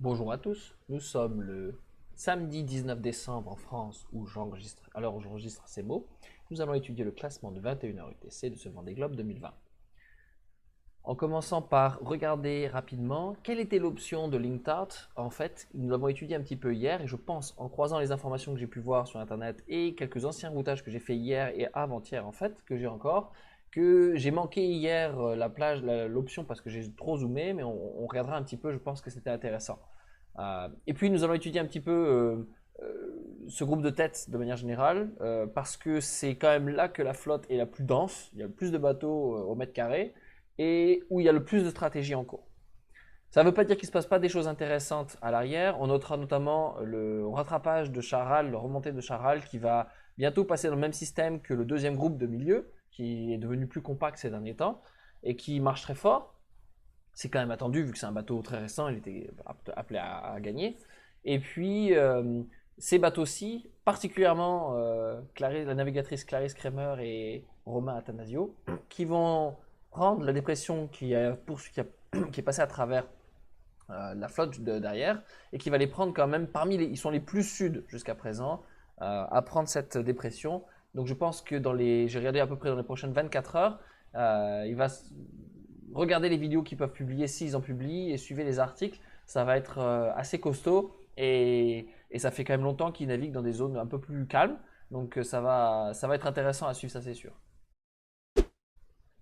Bonjour à tous, nous sommes le samedi 19 décembre en France où j'enregistre, à l'heure où j'enregistre ces mots. Nous allons étudier le classement de 21h UTC de ce Vendée Globe 2020. En commençant par regarder rapidement quelle était l'option de LinkedIn. En fait, nous l'avons étudié un petit peu hier et je pense, en croisant les informations que j'ai pu voir sur internet et quelques anciens routages que j'ai fait hier et avant-hier en fait, que j'ai encore, que j'ai manqué hier la plage, l'option parce que j'ai trop zoomé, mais on regardera un petit peu, je pense que c'était intéressant. Et puis nous allons étudier un petit peu ce groupe de tête de manière générale, parce que c'est quand même là que la flotte est la plus dense, il y a le plus de bateaux au mètre carré, et où il y a le plus de stratégies en cours. Ça ne veut pas dire qu'il ne se passe pas des choses intéressantes à l'arrière. On notera notamment le rattrapage de Charal, le remontée de Charal qui va bientôt passer dans le même système que le deuxième groupe de milieu, qui est devenu plus compact ces derniers temps et qui marche très fort. C'est quand même attendu vu que c'est un bateau très récent, il était appelé à gagner. Et puis ces bateaux-ci, particulièrement la navigatrice Clarisse Kremer et Romain Attanasio, qui vont prendre la dépression qui est passée à travers la flotte derrière et qui va les prendre quand même ils sont les plus sud jusqu'à présent à prendre cette dépression. Donc je pense que j'ai regardé à peu près dans les prochaines 24 heures, il va regarder les vidéos qu'ils peuvent publier s'ils en publient et suivez les articles. Ça va être assez costaud et ça fait quand même longtemps qu'ils naviguent dans des zones un peu plus calmes. Donc ça va être intéressant à suivre, ça c'est sûr.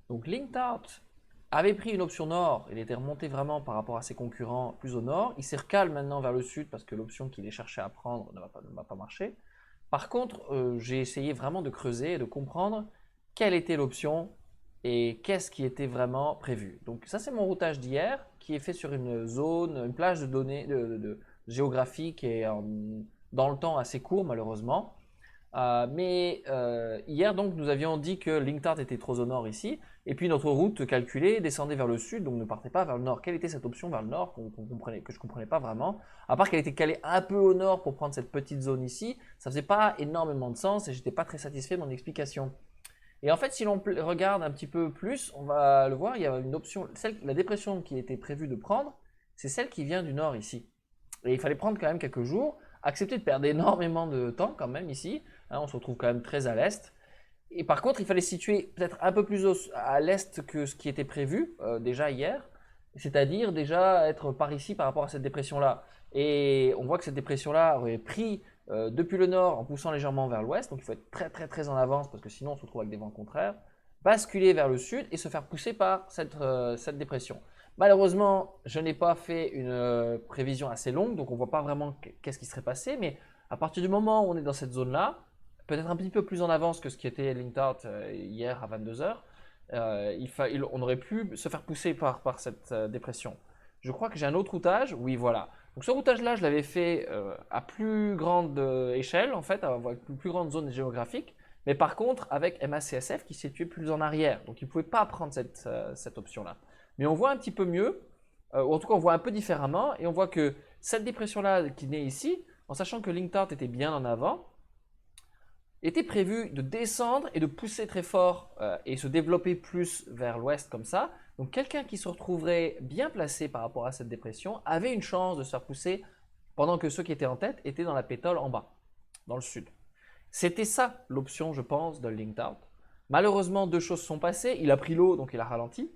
Donc LinkedIn avait pris une option nord, il était remonté vraiment par rapport à ses concurrents plus au nord. Il s'est recalé maintenant vers le sud parce que l'option qu'il est cherché à prendre ne va pas marcher. Par contre, j'ai essayé vraiment de creuser et de comprendre quelle était l'option et qu'est-ce qui était vraiment prévu. Donc ça c'est mon routage d'hier qui est fait sur une zone, une plage de données géographique et dans le temps assez court malheureusement. Mais hier, donc, nous avions dit que LinkedIn était trop au nord ici, et puis notre route calculée descendait vers le sud, donc ne partait pas vers le nord. Quelle était cette option vers le nord que je ne comprenais pas vraiment? À part qu'elle était calée un peu au nord pour prendre cette petite zone ici, ça faisait pas énormément de sens et j'étais pas très satisfait de mon explication. Et en fait, si l'on regarde un petit peu plus, on va le voir, il y a une option, la dépression qui était prévue de prendre, c'est celle qui vient du nord ici. Et il fallait prendre quand même quelques jours, accepter de perdre énormément de temps quand même ici. Hein, on se retrouve quand même très à l'est. Et par contre, il fallait se situer peut-être un peu plus à l'est que ce qui était prévu déjà hier, c'est-à-dire déjà être par ici par rapport à cette dépression-là. Et on voit que cette dépression-là aurait pris depuis le nord en poussant légèrement vers l'ouest, donc il faut être très très très en avance parce que sinon on se retrouve avec des vents contraires, basculer vers le sud et se faire pousser par cette dépression. Malheureusement, je n'ai pas fait une prévision assez longue, donc on ne voit pas vraiment qu'est-ce qui serait passé, mais à partir du moment où on est dans cette zone-là, peut-être un petit peu plus en avance que ce qui était linked out hier à 22 heures, on aurait pu se faire pousser par cette dépression. Je crois que j'ai un autre routage. Oui, voilà. Donc ce routage-là, je l'avais fait à plus grande échelle, en fait, avec une plus grande zone géographique. Mais par contre, avec MACSF qui se situait plus en arrière. Donc il ne pouvait pas prendre cette option-là. Mais on voit un petit peu mieux, ou en tout cas on voit un peu différemment, et on voit que cette dépression-là qui naît ici, en sachant que LinkedIn était bien en avant, était prévu de descendre et de pousser très fort et se développer plus vers l'ouest comme ça. Donc quelqu'un qui se retrouverait bien placé par rapport à cette dépression avait une chance de se faire pousser pendant que ceux qui étaient en tête étaient dans la pétole en bas, dans le sud. C'était ça l'option, je pense, de Linked Out. Malheureusement, deux choses sont passées. Il a pris l'eau, donc il a ralenti.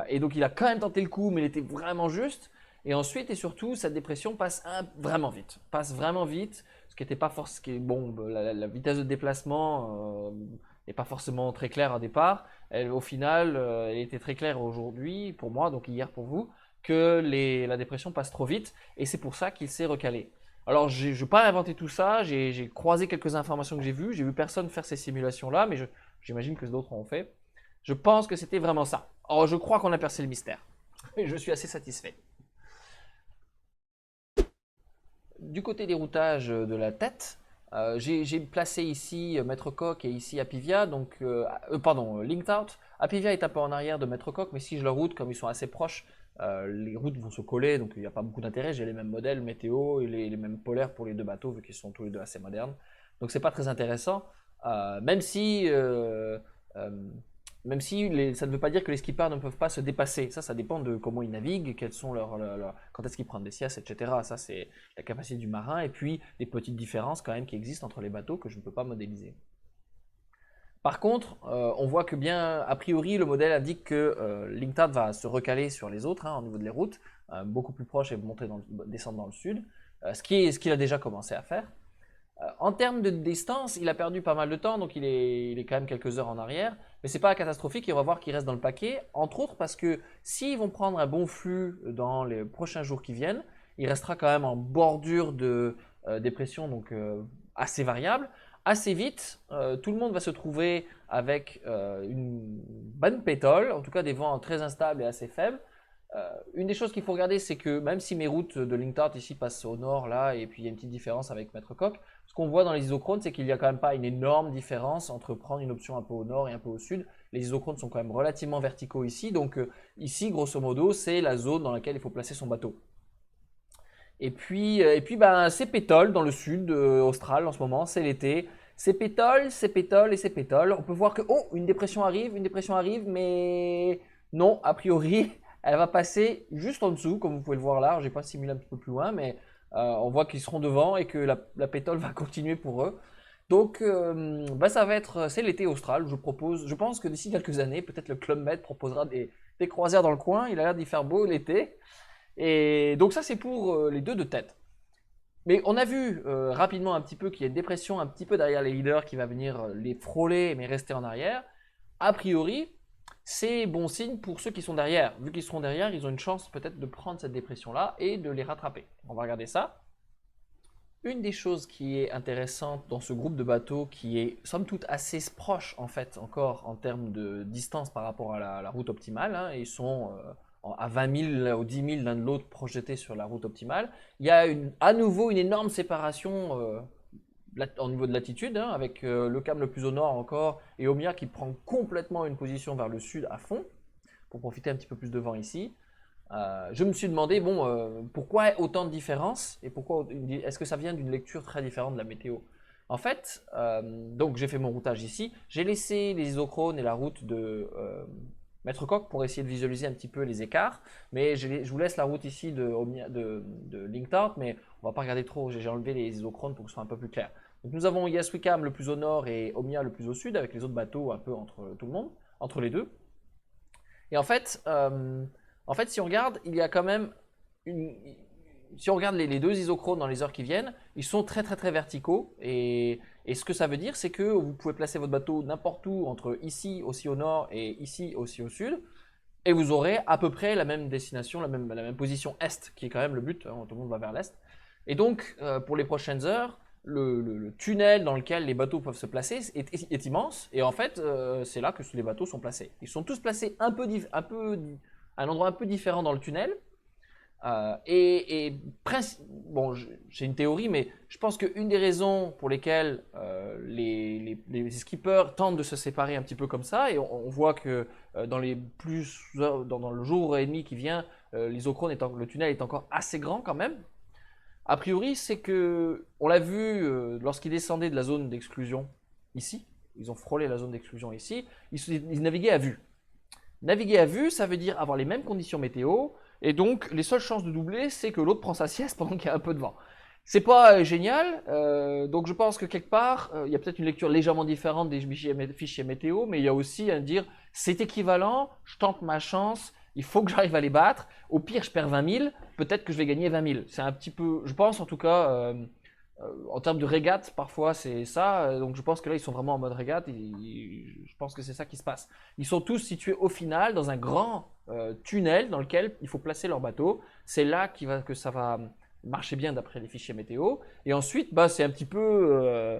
Et donc il a quand même tenté le coup, mais il était vraiment juste. Et ensuite et surtout, cette dépression passe vraiment vite. Passe vraiment vite, ce qui n'était pas forcément. Bon, la vitesse de déplacement n'est pas forcément très claire au départ. Au final, elle était très claire aujourd'hui, pour moi, donc hier pour vous, que la dépression passe trop vite. Et c'est pour ça qu'il s'est recalé. Alors, je n'ai pas inventé tout ça, j'ai croisé quelques informations que j'ai vu personne faire ces simulations-là, mais j'imagine que d'autres ont fait. Je pense que c'était vraiment ça. Or, je crois qu'on a percé le mystère. Et je suis assez satisfait. Du côté des routages de la tête, j'ai placé ici Maître Coq et ici Apivia, donc pardon, Linked Out. Apivia est un peu en arrière de Maître Coq, mais si je le route, comme ils sont assez proches, les routes vont se coller, donc il n'y a pas beaucoup d'intérêt. J'ai les mêmes modèles météo et les mêmes polaires pour les deux bateaux, vu qu'ils sont tous les deux assez modernes. Donc c'est pas très intéressant, même si Même si ça ne veut pas dire que les skippers ne peuvent pas se dépasser. Ça dépend de comment ils naviguent, quels sont quand est-ce qu'ils prennent des siestes, etc. Ça, c'est la capacité du marin et puis des petites différences quand même qui existent entre les bateaux que je ne peux pas modéliser. Par contre, on voit que bien, a priori, le modèle indique que l'INCTAD va se recaler sur les autres au niveau des routes, beaucoup plus proche et descendre dans le sud, ce qu'il a déjà commencé à faire. En termes de distance, il a perdu pas mal de temps, donc il est quand même quelques heures en arrière, mais c'est pas catastrophique et on va voir qu'il reste dans le paquet, entre autres parce que s'ils vont prendre un bon flux dans les prochains jours qui viennent, il restera quand même en bordure de dépression, donc assez variable. Assez vite, tout le monde va se trouver avec une bonne pétole, en tout cas des vents très instables et assez faibles. Une des choses qu'il faut regarder, c'est que même si mes routes de LinkedIn ici passent au nord, là, et puis il y a une petite différence avec Maître Coq, ce qu'on voit dans les isochrones, c'est qu'il n'y a quand même pas une énorme différence entre prendre une option un peu au nord et un peu au sud. Les isochrones sont quand même relativement verticaux ici, donc ici, grosso modo, c'est la zone dans laquelle il faut placer son bateau. Et puis ben, c'est pétole dans le sud austral en ce moment, c'est l'été. C'est pétole et c'est pétole. On peut voir que, oh, une dépression arrive, mais non, a priori, elle va passer juste en dessous, comme vous pouvez le voir là. Je n'ai pas simulé un petit peu plus loin, mais on voit qu'ils seront devant et que la pétole va continuer pour eux. Donc, bah, c'est l'été austral. Je pense que d'ici quelques années, peut-être le Club Med proposera des croisières dans le coin. Il a l'air d'y faire beau l'été. Et donc ça, c'est pour les deux de tête. Mais on a vu rapidement un petit peu qu'il y a une dépression un petit peu derrière les leaders qui va venir les frôler mais rester en arrière. A priori, c'est bon signe pour ceux qui sont derrière. Vu qu'ils seront derrière, ils ont une chance peut-être de prendre cette dépression-là et de les rattraper. On va regarder ça. Une des choses qui est intéressante dans ce groupe de bateaux, qui est somme toute assez proche en fait encore en termes de distance par rapport à la route optimale, ils sont à 20 000 ou 10 000 l'un de l'autre projetés sur la route optimale. Il y a à nouveau une énorme séparation au niveau de latitude, avec le Cam le plus au nord encore et Omia qui prend complètement une position vers le sud à fond pour profiter un petit peu plus de vent ici. Je me suis demandé, bon, pourquoi autant de différences et est-ce que ça vient d'une lecture très différente de la météo? En fait, donc j'ai fait mon routage ici, j'ai laissé les isochrones et la route de Maître Coq pour essayer de visualiser un petit peu les écarts, mais je vous laisse la route ici de LinkedIn, mais on va pas regarder trop, j'ai enlevé les isochrones pour que ce soit un peu plus clair. Donc nous avons Yes Wickham le plus au nord et Omia le plus au sud, avec les autres bateaux un peu entre tout le monde, entre les deux. Et en fait, si on regarde, il y a quand même si on regarde les deux isochrones dans les heures qui viennent, ils sont très très très verticaux. Et ce que ça veut dire, c'est que vous pouvez placer votre bateau n'importe où, entre ici aussi au nord et ici aussi au sud, et vous aurez à peu près la même destination, la même position est, qui est quand même le but, tout le monde va vers l'est. Et donc, pour les prochaines heures, le tunnel dans lequel les bateaux peuvent se placer est immense, et en fait, c'est là que les bateaux sont placés. Ils sont tous placés à un endroit un peu différent dans le tunnel. Bon, j'ai une théorie, mais je pense qu'une des raisons pour lesquelles les skippers tentent de se séparer un petit peu comme ça, et on voit que dans le jour et demi qui vient, le tunnel est encore assez grand quand même. A priori, c'est que, on l'a vu lorsqu'ils descendaient de la zone d'exclusion ici, ils ont frôlé la zone d'exclusion ici, ils naviguaient à vue. Naviguer à vue, ça veut dire avoir les mêmes conditions météo, et donc les seules chances de doubler, c'est que l'autre prend sa sieste pendant qu'il y a un peu de vent. C'est pas génial, donc je pense que quelque part, il y a peut-être une lecture légèrement différente des fichiers météo, mais il y a aussi à dire, c'est équivalent, je tente ma chance, il faut que j'arrive à les battre, au pire je perds 20 000, peut-être que je vais gagner 20 000. C'est un petit peu, je pense en tout cas, en termes de régate, parfois c'est ça. Donc je pense que là, ils sont vraiment en mode régate. Je pense que c'est ça qui se passe. Ils sont tous situés au final dans un grand tunnel dans lequel il faut placer leur bateau. C'est là que ça va marcher bien d'après les fichiers météo. Et ensuite, bah, c'est un petit peu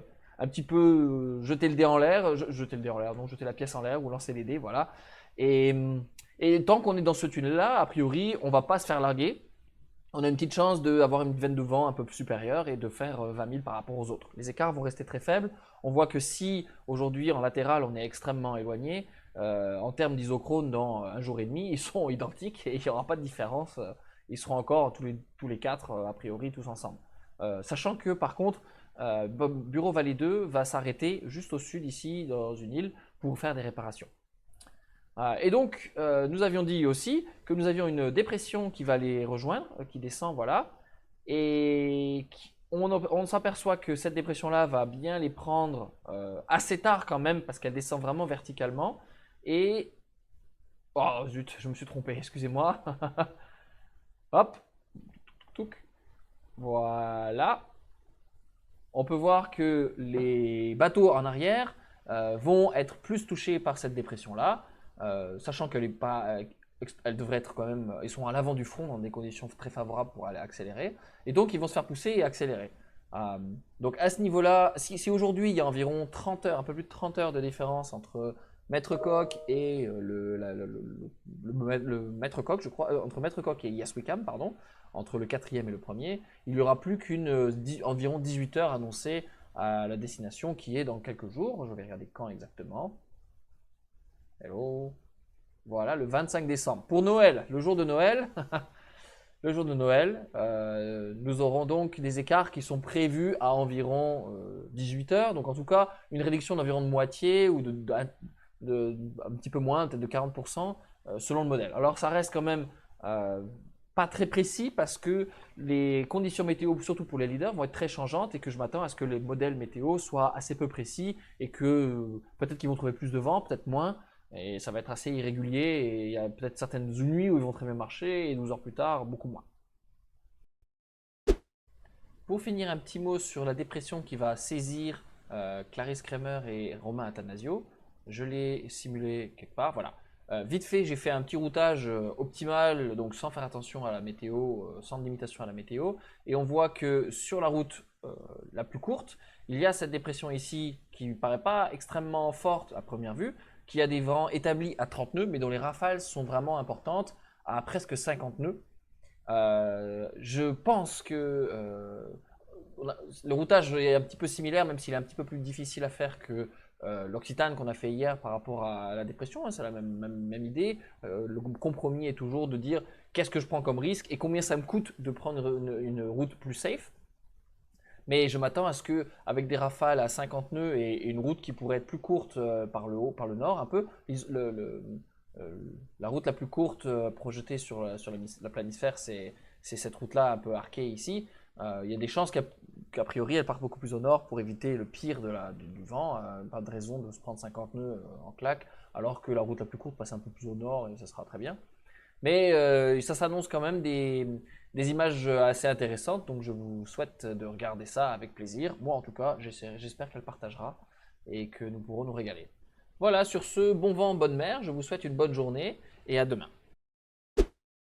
jeter le dé en l'air, jeter le dé en l'air, non, jeter la pièce en l'air ou lancer les dés, voilà. Et, et tant qu'on est dans ce tunnel-là, a priori, on va pas se faire larguer. On a une petite chance d'avoir une veine de vent un peu plus supérieure et de faire 20 000 par rapport aux autres. Les écarts vont rester très faibles. On voit que si aujourd'hui en latéral on est extrêmement éloigné, en termes d'isochrone dans un jour et demi, ils sont identiques et il n'y aura pas de différence. Ils seront encore tous les quatre, a priori, tous ensemble. Sachant que par contre, Bureau Vallée 2 va s'arrêter juste au sud ici, dans une île, pour faire des réparations. Et donc, nous avions dit aussi que nous avions une dépression qui va les rejoindre, qui descend, voilà. Et on s'aperçoit que cette dépression-là va bien les prendre assez tard quand même, parce qu'elle descend vraiment verticalement. Et... Oh zut, je me suis trompé, excusez-moi. Hop, touc, voilà. On peut voir que les bateaux en arrière vont être plus touchés par cette dépression-là, sachant qu'elle est pas, elle devrait être quand même, ils sont à l'avant du front dans des conditions très favorables pour aller accélérer, et donc ils vont se faire pousser et accélérer. Euh, donc à ce niveau-là, si aujourd'hui il y a environ 30 heures, un peu plus de 30 heures de différence entre Maître Coq et le Maître Coq, je crois, entre Maître Coq et Yas Wickham, pardon, entre le quatrième et le premier, il n'y aura plus environ 18 heures annoncées à la destination qui est dans quelques jours. Je vais regarder quand exactement. Hello. Voilà, le 25 décembre. Pour Noël, le jour de Noël, le jour de Noël, nous aurons donc des écarts qui sont prévus à environ 18 heures. Donc en tout cas, une réduction d'environ de moitié ou un petit peu moins, peut-être de 40% selon le modèle. Alors ça reste quand même pas très précis parce que les conditions météo, surtout pour les leaders, vont être très changeantes et que je m'attends à ce que les modèles météo soient assez peu précis et que peut-être qu'ils vont trouver plus de vent, peut-être moins. Et ça va être assez irrégulier et il y a peut-être certaines nuits où ils vont très bien marcher et 12 heures plus tard, beaucoup moins. Pour finir, un petit mot sur la dépression qui va saisir Clarisse Kramer et Romain Attanasio. Je l'ai simulé quelque part, voilà. Vite fait, j'ai fait un petit routage optimal, donc sans faire attention à la météo, sans limitation à la météo. Et on voit que sur la route la plus courte, il y a cette dépression ici qui ne paraît pas extrêmement forte à première vue, qui a des vents établis à 30 nœuds, mais dont les rafales sont vraiment importantes, à presque 50 nœuds. Je pense que le routage est un petit peu similaire, même s'il est un petit peu plus difficile à faire que l'Occitane qu'on a fait hier par rapport à la dépression. Hein, c'est la même idée. Le compromis est toujours de dire qu'est-ce que je prends comme risque et combien ça me coûte de prendre une route plus safe. Mais je m'attends à ce que, avec des rafales à 50 nœuds et une route qui pourrait être plus courte par le haut, par le nord, un peu, euh, la route la plus courte projetée sur la planisphère, c'est cette route-là un peu arquée ici. Il y a des chances qu'a priori elle parte beaucoup plus au nord pour éviter le pire du vent. Pas de raison de se prendre 50 nœuds en claque, alors que la route la plus courte passe un peu plus au nord et ça sera très bien. Mais ça s'annonce quand même des images assez intéressantes, donc je vous souhaite de regarder ça avec plaisir. Moi en tout cas, j'espère qu'elle partagera et que nous pourrons nous régaler. Voilà, sur ce, bon vent, bonne mer, je vous souhaite une bonne journée et à demain.